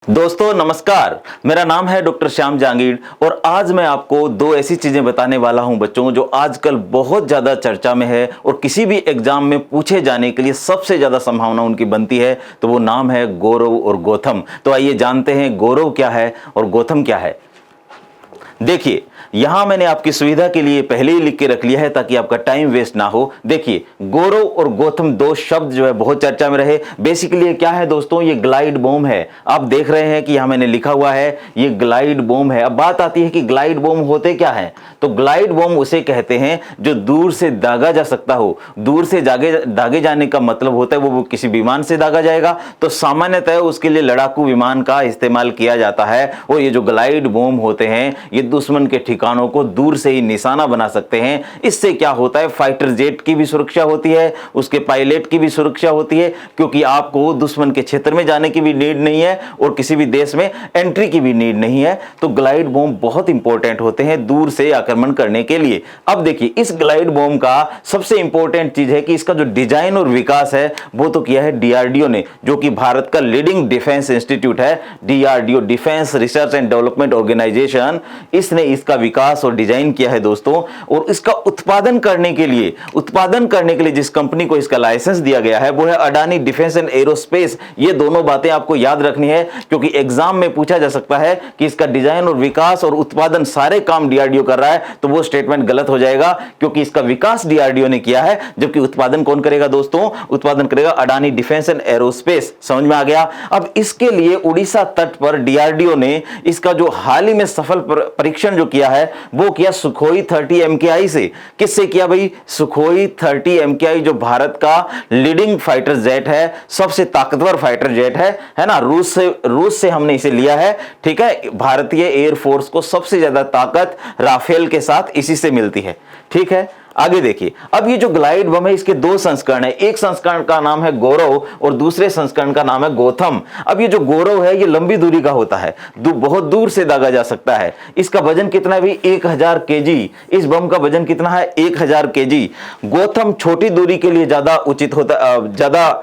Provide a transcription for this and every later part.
दोस्तों नमस्कार। मेरा नाम है डॉक्टर श्याम जहांगीर और आज मैं आपको दो ऐसी चीजें बताने वाला हूं बच्चों जो आजकल बहुत ज्यादा चर्चा में है और किसी भी एग्जाम में पूछे जाने के लिए सबसे ज्यादा संभावना उनकी बनती है। तो वो नाम है गौरव और गौतम। तो आइए जानते हैं गौरव क्या है और गौतम क्या है। देखिए यहां मैंने आपकी सुविधा के लिए पहले ही लिख के रख लिया है ताकि आपका टाइम वेस्ट ना हो। देखिए गौरव और गौतम दो शब्द जो है बहुत चर्चा में रहे। बेसिकली ये क्या है दोस्तों, ये ग्लाइड बम है। आप देख रहे हैं कि यहां मैंने लिखा हुआ है ये ग्लाइड बम है। अब बात आती है कि ग्लाइड बम होते क्या है। तो ग्लाइड बम उसे कहते हैं जो दूर से दागा जा सकता हो। दूर से दागे जाने का मतलब होता है वो किसी विमान से दागा जाएगा तो सामान्यतः उसके लिए लड़ाकू विमान का इस्तेमाल किया जाता है। और ये जो ग्लाइड बम होते हैं ये दुश्मन के ठिकानों को दूर से ही निशाना बना सकते हैं। इससे क्या होता है, फाइटर जेट की भी सुरक्षा होती है, उसके पायलट की भी सुरक्षा होती है, क्योंकि आपको दुश्मन के क्षेत्र में जाने की भी नीड नहीं है और किसी भी देश में एंट्री की भी नीड नहीं है। तो ग्लाइड बम बहुत इंपॉर्टेंट होते हैं दूर से आक्रमण करने के लिए। अब देखिए इस ग्लाइड बम का सबसे इंपॉर्टेंट चीज है कि इसका जो डिजाइन और विकास है वो तो किया है डीआरडीओ ने, जो कि भारत का लीडिंग डिफेंस इंस्टीट्यूट है। DRDO, defence research and development organisation, इसने इसका विकास और डिजाइन किया है दोस्तों। और इसका उत्पादन करने के लिए जिस कंपनी को इसका लाइसेंस दिया गया है वो है अडानी डिफेंस एंड एरोस्पेस। ये दोनों बातें आपको याद रखनी है क्योंकि एग्जाम में पूछा जा सकता है कि इसका डिजाइन और विकास और उत्पादन सारे काम डीआरडीओ कर रहा है, तो वो स्टेटमेंट गलत हो जाएगा क्योंकि इसका विकास डीआरडीओ ने किया है जबकि उत्पादन कौन करेगा दोस्तों, उत्पादन करेगा अडानी डिफेंस एंड एरोस्पेस। समझ में आ गया। अब इसके लिए उड़ीसा तट पर डीआरडीओ ने इसका जो हाल ही में सफल परीक्षण जो किया है वो किया सुखोई 30 MKI से। किससे किया भाई, सुखोई 30 MKI जो भारत का लीडिंग फाइटर जेट है, सबसे ताकतवर फाइटर जेट है ना। रूस से हमने इसे लिया है, ठीक है। भारतीय एयरफोर्स को सबसे ज्यादा ताकत राफेल के साथ इसी से मिलती है, ठीक है। आगे देखिए, अब ये जो ग्लाइड बम है इसके दो संस्करण है। एक संस्करण का नाम है गौरव और दूसरे संस्करण का नाम है गौतम। अब ये जो गौरव है ये लंबी दूरी का होता है, बहुत दूर से दागा जा सकता है। इसका वजन कितना है भाई, 1000 kg। इस बम का वजन कितना है, 1000 kg। गौतम छोटी दूरी के लिए ज्यादा उचित होता, ज्यादा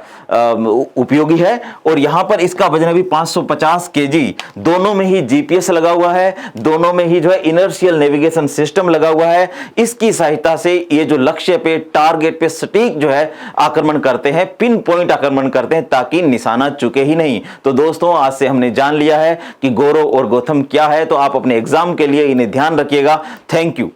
उपयोगी है और यहां पर इसका वजन अभी 550 kg। दोनों में ही जीपीएस लगा हुआ है, दोनों में ही जो है इनर्शियल नेविगेशन सिस्टम लगा हुआ है। इसकी सहायता से ये जो लक्ष्य पे, टारगेट पे सटीक जो है आक्रमण करते हैं, पिन पॉइंट आक्रमण करते हैं ताकि निशाना चुके ही नहीं। तो दोस्तों आज से हमने जान लिया है कि गौरव और गौतम क्या है। तो आप अपने एग्जाम के लिए इन्हें ध्यान रखिएगा। Thank you.